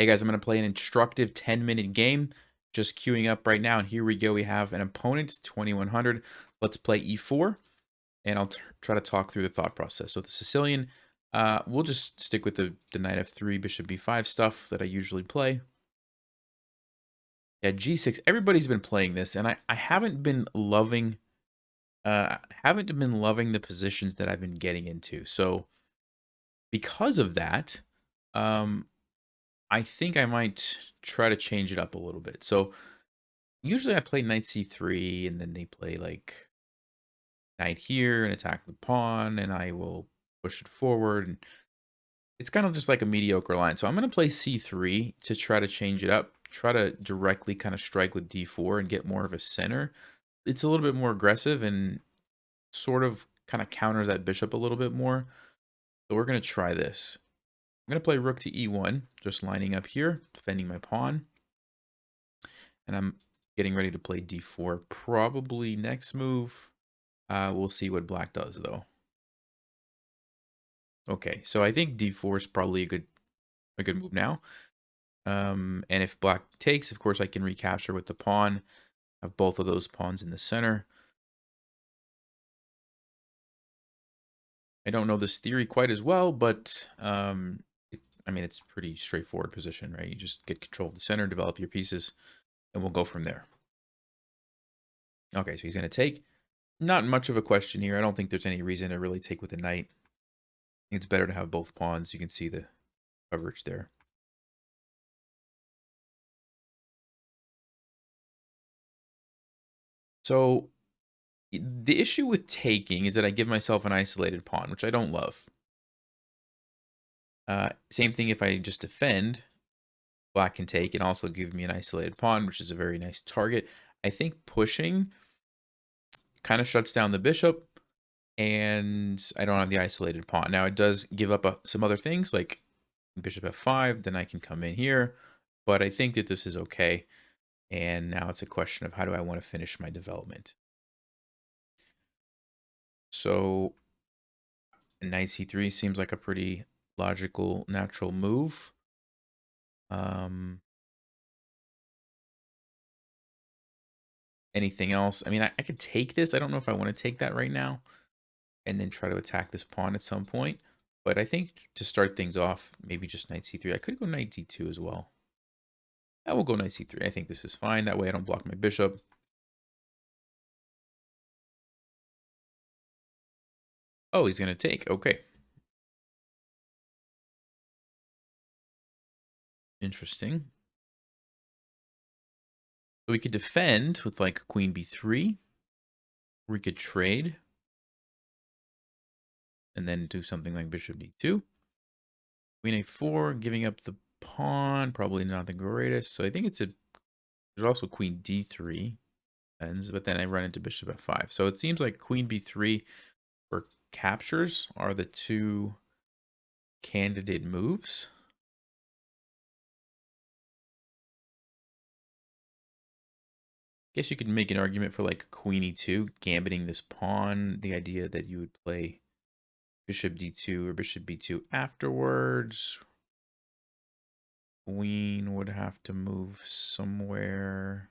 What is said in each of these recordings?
Hey guys, I'm going to play an instructive 10-minute game. Just queuing up right now. And here we go. We have an opponent, 2100. Let's play e4. And I'll try to talk through the thought process. So the Sicilian, we'll just stick with the knight f3, bishop b5 stuff that I usually play. Yeah, g6. Everybody's been playing this. And I haven't been loving... the positions that I've been getting into. So because of that, um, I think I might try to change it up a little bit. So usually I play knight c3, and then they play like knight here and attack the pawn, and I will push it forward. And it's kind of just like a mediocre line. So I'm going to play c3 to try to change it up, try to directly kind of strike with d4 and get more of a center. It's a little bit more aggressive and sort of kind of counters that bishop a little bit more. So we're going to try this. I'm going to play rook to e1, just lining up here, defending my pawn. And I'm getting ready to play d4. Probably next move. We'll see what black does, though. Okay, so I think d4 is probably a good move now. And if black takes, of course, I can recapture with the pawn. Have both of those pawns in the center. I don't know this theory quite as well, but I mean, it's pretty straightforward position, right? You just get control of the center, develop your pieces, and we'll go from there. Okay, so he's going to take. Not much of a question here. I don't think there's any reason to really take with the knight. It's better to have both pawns. You can see the coverage there. So the issue with taking is that I give myself an isolated pawn, which I don't love. Same thing if I just defend, black can take and also give me an isolated pawn, which is a very nice target. I think pushing kind of shuts down the bishop, and I don't have the isolated pawn. Now it does give up some other things like bishop f5, then I can come in here, but I think that this is okay. And now it's a question of how do I want to finish my development. So knight c3 seems like a pretty logical, natural move. Anything else? I mean, I could take this. I don't know if I want to take that right now and then try to attack this pawn at some point. But I think to start things off, maybe just knight c3. I could go knight d2 as well. I will go knight c3. I think this is fine. That way I don't block my bishop. Oh, he's going to take. Okay. Interesting. So we could defend with like queen b3. We could trade. And then do something like bishop d2. Queen a4, giving up the pawn. Probably not the greatest. So I think it's a... There's also queen d3. But then I run into bishop f5. So it seems like queen b3 or captures are the two candidate moves. Guess you could make an argument for like queen e2, gambiting this pawn. The idea that you would play bishop d2 or bishop b2 afterwards. Queen would have to move somewhere.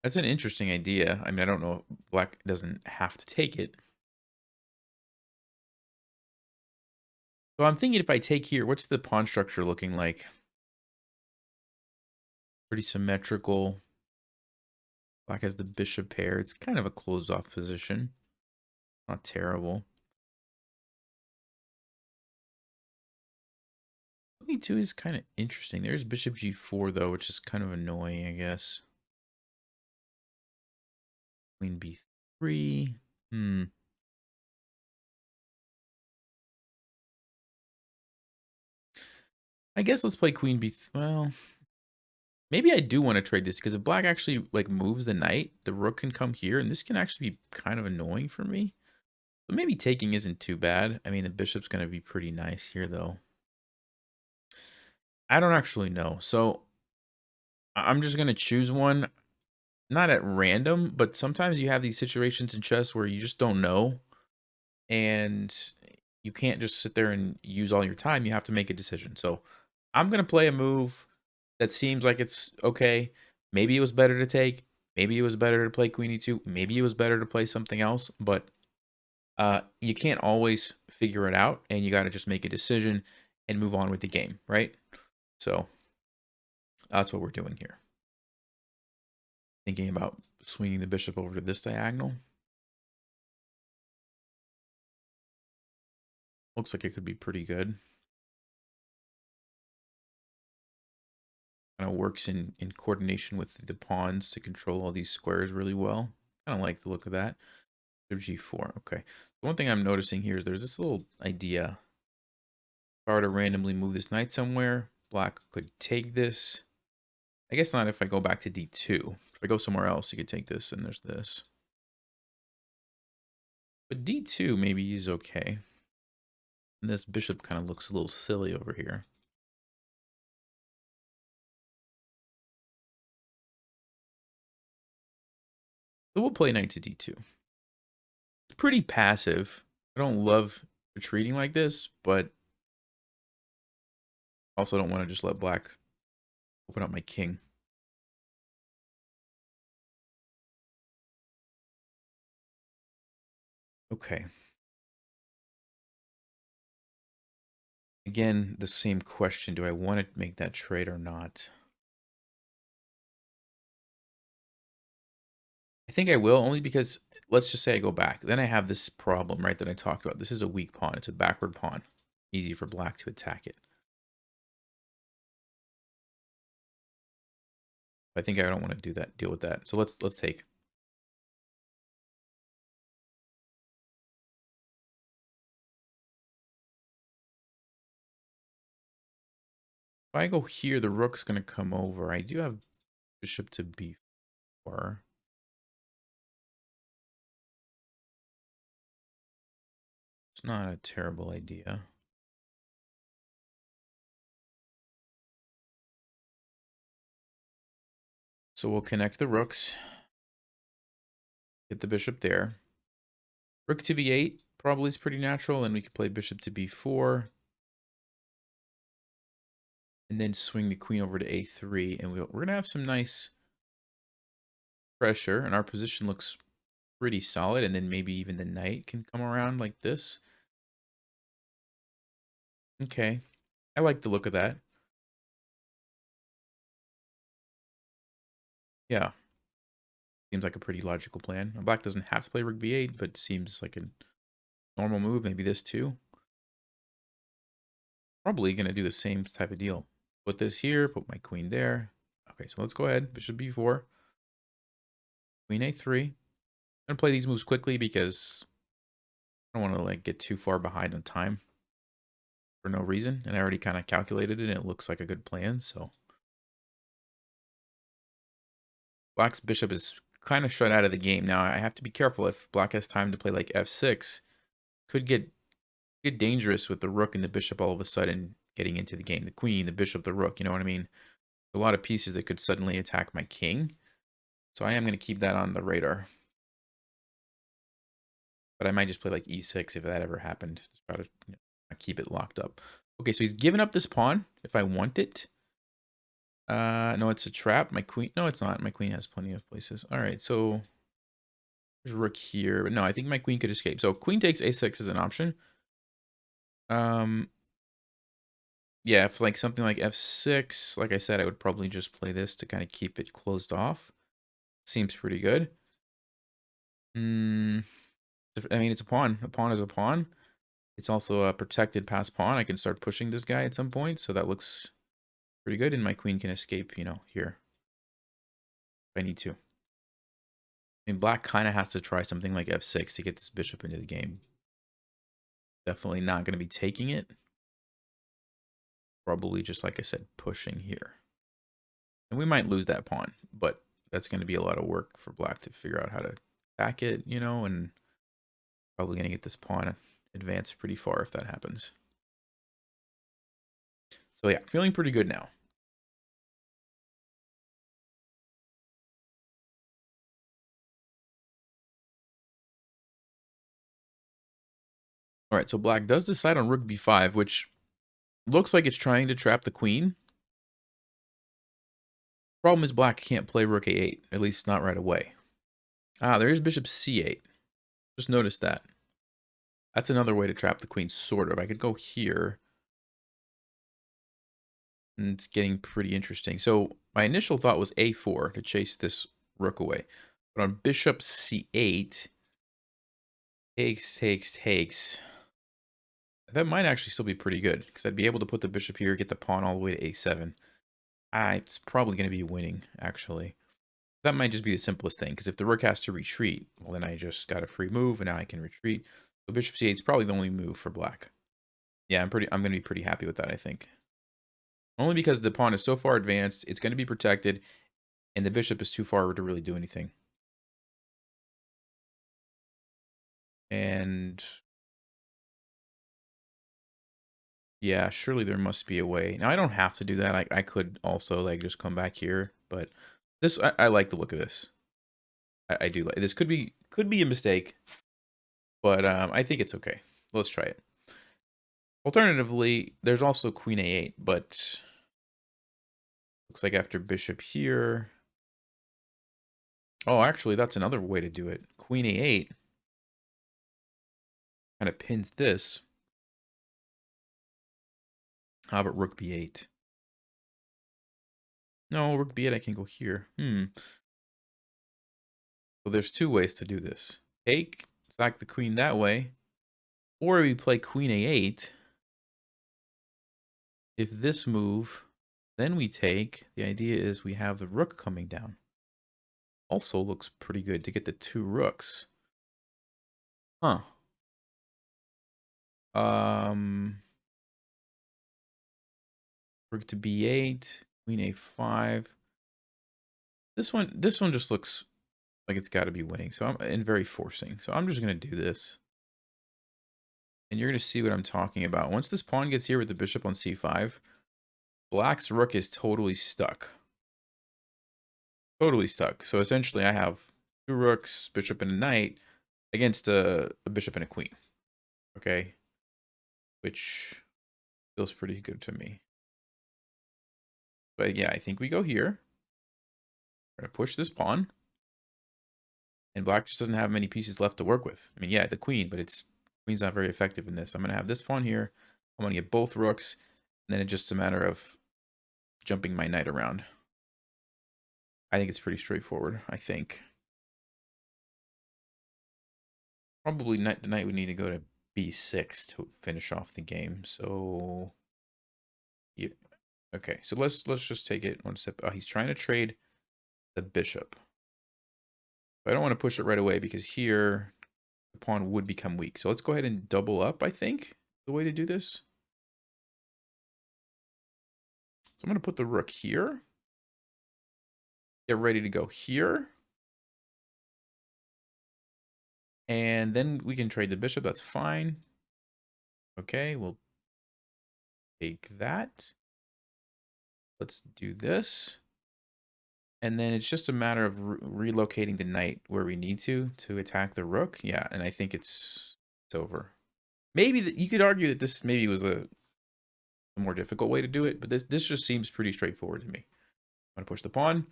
That's an interesting idea. I mean, I don't know. Black doesn't have to take it. So I'm thinking if I take here, what's the pawn structure looking like? Pretty symmetrical. Black has the bishop pair. It's kind of a closed off position. Not terrible. Queen e2 is kind of interesting. There's bishop g4 though, which is kind of annoying, I guess. Queen b3. I guess let's play queen b. Well, maybe I do want to trade this because if black actually like moves the knight, the rook can come here, and this can actually be kind of annoying for me. But maybe taking isn't too bad. I mean, the bishop's going to be pretty nice here, though. I don't actually know. So I'm just going to choose one, not at random, but sometimes you have these situations in chess where you just don't know. And you can't just sit there and use all your time. You have to make a decision. So I'm gonna play a move that seems like it's okay. Maybe it was better to take. Maybe it was better to play Queen E2. Maybe it was better to play something else. But you can't always figure it out, and you got to just make a decision and move on with the game, right? So that's what we're doing here. Thinking about swinging the bishop over to this diagonal. Looks like it could be pretty good. Kind of works in coordination with the pawns to control all these squares really well. Kind of like the look of that. G4. Okay. The one thing I'm noticing here is there's this little idea. If I were to randomly move this knight somewhere, black could take this. I guess not if I go back to D2. If I go somewhere else, you could take this, and there's this. But D2 maybe is okay. And this bishop kind of looks a little silly over here. So we'll play knight to D2. It's pretty passive. I don't love retreating like this, but also don't want to just let black open up my king. Okay. Again, the same question. Do I want to make that trade or not? I think I will, only because let's just say I go back. Then I have this problem, right, that I talked about. This is a weak pawn. It's a backward pawn. Easy for black to attack it. I think I don't want to deal with that. So let's take. If I go here, the rook's going to come over. I do have bishop to b4. It's not a terrible idea. So we'll connect the rooks. Get the bishop there. Rook to b8 probably is pretty natural. And we could play bishop to b4. And then swing the queen over to a3. And we're going to have some nice pressure. And our position looks pretty solid. And then maybe even the knight can come around like this. Okay. I like the look of that. Yeah. Seems like a pretty logical plan. Black doesn't have to play rook b8, but seems like a normal move. Maybe this too. Probably going to do the same type of deal. Put this here, put my queen there. Okay, so let's go ahead. Bishop b4. Queen a3. I'm going to play these moves quickly because I don't want to like get too far behind on time for no reason. And I already kind of calculated it and it looks like a good plan. So black's bishop is kind of shut out of the game. Now I have to be careful if black has time to play like f6. Could get dangerous with the rook and the bishop all of a sudden getting into the game. The queen, the bishop, the rook, you know what I mean? A lot of pieces that could suddenly attack my king. So I am going to keep that on the radar. But I might just play like e6 if that ever happened. Just try to keep it locked up. Okay, so he's given up this pawn if I want it. No, it's a trap. My queen. No, it's not. My queen has plenty of places. All right, so there's rook here. But no, I think my queen could escape. So queen takes a6 is an option. Yeah, if like something like f6, like I said, I would probably just play this to kind of keep it closed off. Seems pretty good. I mean, it's a pawn. A pawn is a pawn. It's also a protected pass pawn. I can start pushing this guy at some point, so that looks pretty good. And my queen can escape, here if I need to. I mean, black kind of has to try something like f6 to get this bishop into the game. Definitely not going to be taking it. Probably just, like I said, pushing here. And we might lose that pawn, but that's going to be a lot of work for black to figure out how to attack it, and probably going to get this pawn advanced pretty far if that happens. So yeah, feeling pretty good now. All right, so black does decide on rook b5, which looks like it's trying to trap the queen. Problem is black can't play rook a8, at least not right away. Ah, there is bishop c8. Just notice that. That's another way to trap the queen, sort of. I could go here. And it's getting pretty interesting. So my initial thought was a4 to chase this rook away. But on bishop c8, takes. That might actually still be pretty good, because I'd be able to put the bishop here, get the pawn all the way to a7. It's probably going to be winning, actually. That might just be the simplest thing, because if the rook has to retreat, well, then I just got a free move, and now I can retreat. So bishop c8 is probably the only move for black. Yeah, I'm going to be pretty happy with that, I think. Only because the pawn is so far advanced, it's going to be protected, and the bishop is too far to really do anything. And yeah, surely there must be a way. Now, I don't have to do that. I could also like just come back here, but this I like the look of this. I do like this. Could be a mistake, but I think it's okay. Let's try it. Alternatively, there's also queen a8, but looks like after bishop here. Oh, actually, that's another way to do it. Queen a8 kind of pins this. How about rook b8? No, rook b8, I can go here. So there's two ways to do this. Sack the queen that way, or we play queen a8. If this move, then we take. The idea is we have the rook coming down. Also looks pretty good to get the two rooks. Huh. Rook to b8, queen a5. This one just looks like it's got to be winning. So and very forcing. So I'm just gonna do this. And you're gonna see what I'm talking about. Once this pawn gets here with the bishop on c5, black's rook is totally stuck. Totally stuck. So essentially I have two rooks, bishop and a knight against a bishop and a queen. Okay. Which feels pretty good to me. But yeah, I think we go here. We're going to push this pawn. And black just doesn't have many pieces left to work with. I mean, yeah, the queen, but queen's not very effective in this. I'm going to have this pawn here. I'm going to get both rooks. And then it's just a matter of jumping my knight around. I think it's pretty straightforward, I think. Probably the knight would need to go to b6 to finish off the game. So yeah. Okay, so let's just take it one step. Oh, he's trying to trade the bishop. But I don't want to push it right away because here the pawn would become weak. So let's go ahead and double up, I think, the way to do this. So I'm going to put the rook here. Get ready to go here. And then we can trade the bishop. That's fine. Okay, we'll take that. Let's do this. And then it's just a matter of relocating the knight where we need to attack the rook. Yeah, and I think it's over. Maybe you could argue that this maybe was a more difficult way to do it, but this just seems pretty straightforward to me. I'm going to push the pawn,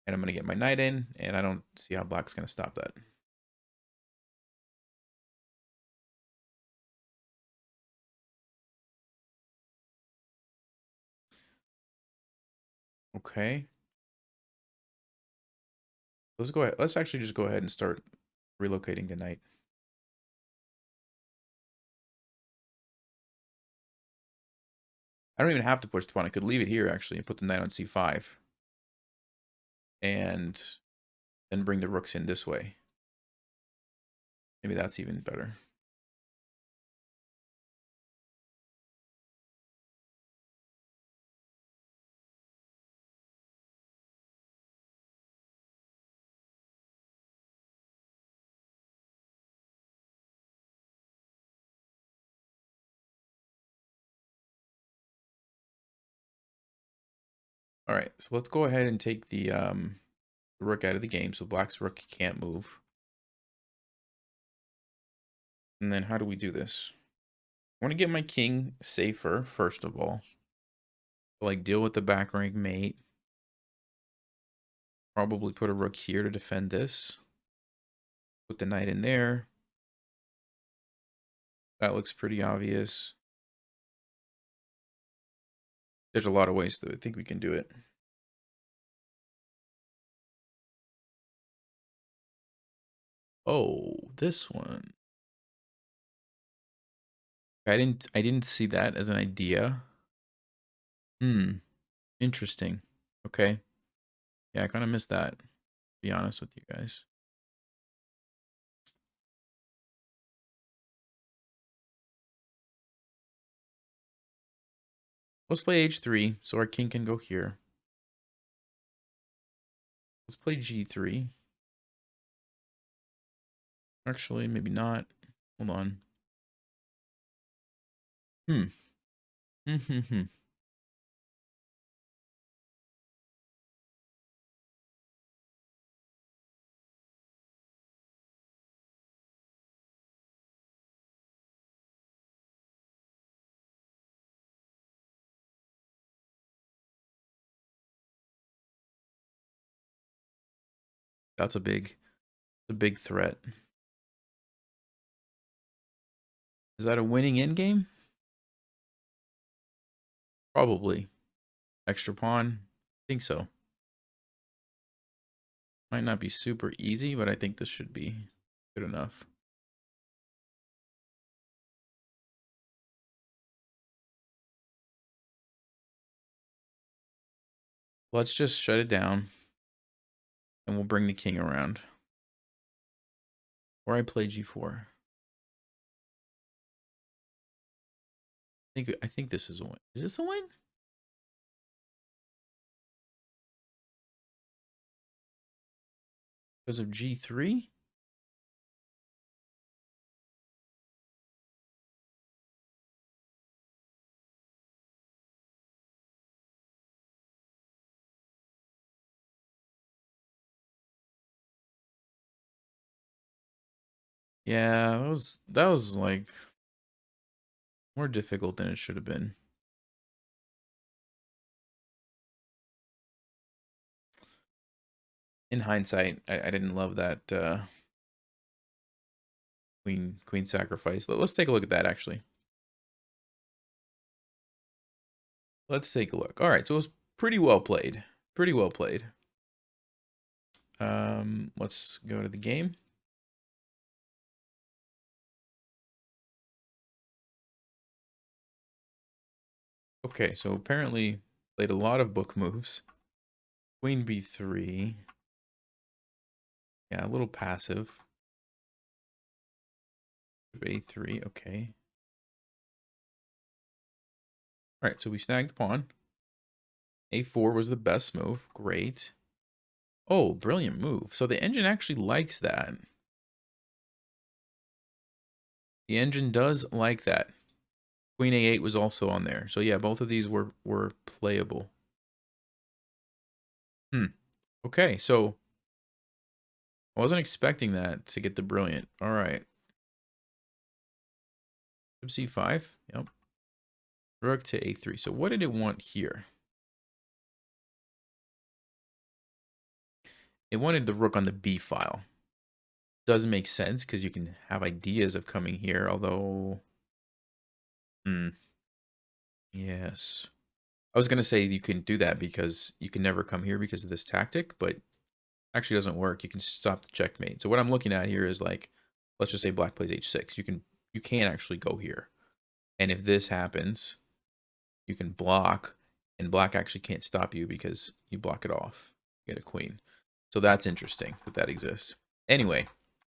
and I'm going to get my knight in, and I don't see how black's going to stop that. Okay. Let's go ahead. Let's actually just go ahead and start relocating the knight. I don't even have to push the pawn. I could leave it here, actually, and put the knight on c5. And then bring the rooks in this way. Maybe that's even better. All right, so let's go ahead and take the rook out of the game, so black's rook can't move. And then how do we do this? I want to get my king safer, first of all. Like, deal with the back rank mate. Probably put a rook here to defend this. Put the knight in there. That looks pretty obvious. There's a lot of ways that I think we can do it. Oh, this one. I didn't see that as an idea. Hmm. Interesting. Okay. Yeah, I kind of missed that, to be honest with you guys. Let's play h3 so our king can go here. Let's play g3. Actually, maybe not. Hold on. Hmm. That's a big threat. Is that a winning endgame? Probably. Extra pawn? I think so. Might not be super easy, but I think this should be good enough. Let's just shut it down and we'll bring the king around. Or I play g4. I think this is a win. Is this a win? Because of g3? Yeah, that was like more difficult than it should have been. In hindsight, I didn't love that queen sacrifice. Let's take a look at that actually. Let's take a look. All right, so it was pretty well played. Pretty well played. Let's go to the game. Okay, so apparently played a lot of book moves. Queen b3. Yeah, a little passive. A3, okay. All right, so we snagged the pawn. A4 was the best move. Great. Oh, brilliant move. So the engine actually likes that. The engine does like that. Queen A8 was also on there. So yeah, both of these were playable. Okay, so I wasn't expecting that to get the brilliant. All right. C5. Yep. Rook to A3. So what did it want here? It wanted the rook on the B file. Doesn't make sense because you can have ideas of coming here, although... Yes. I was going to say you can do that because you can never come here because of this tactic, but actually doesn't work. You can stop the checkmate. So what I'm looking at here is like, let's just say black plays h6. You can actually go here. And if this happens, you can block, and black actually can't stop you because you block it off. You get a queen. So that's interesting that that exists. Anyway,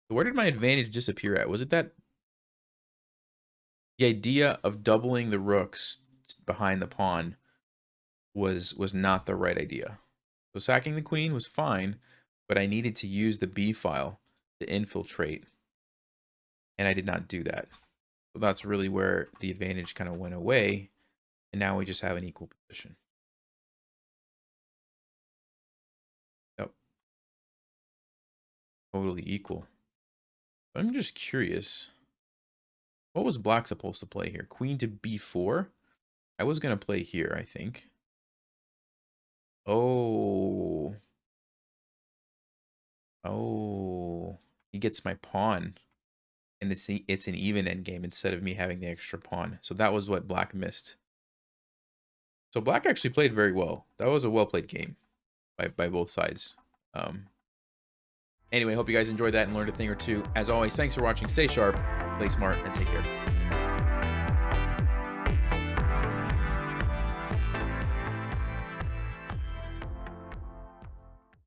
where did my advantage disappear at? Was it that the idea of doubling the rooks behind the pawn was not the right idea? So sacking the queen was fine, but I needed to use the B file to infiltrate, and I did not do that. So that's really where the advantage kind of went away, and now we just have an equal position. Yep, totally equal. I'm just curious. What was black supposed to play here? Queen to b4? I was going to play here, I think. Oh. Oh. He gets my pawn. And it's an even endgame instead of me having the extra pawn. So that was what black missed. So black actually played very well. That was a well-played game by both sides. Um, anyway, hope you guys enjoyed that and learned a thing or two. As always, thanks for watching. Stay sharp, play smart, and take care.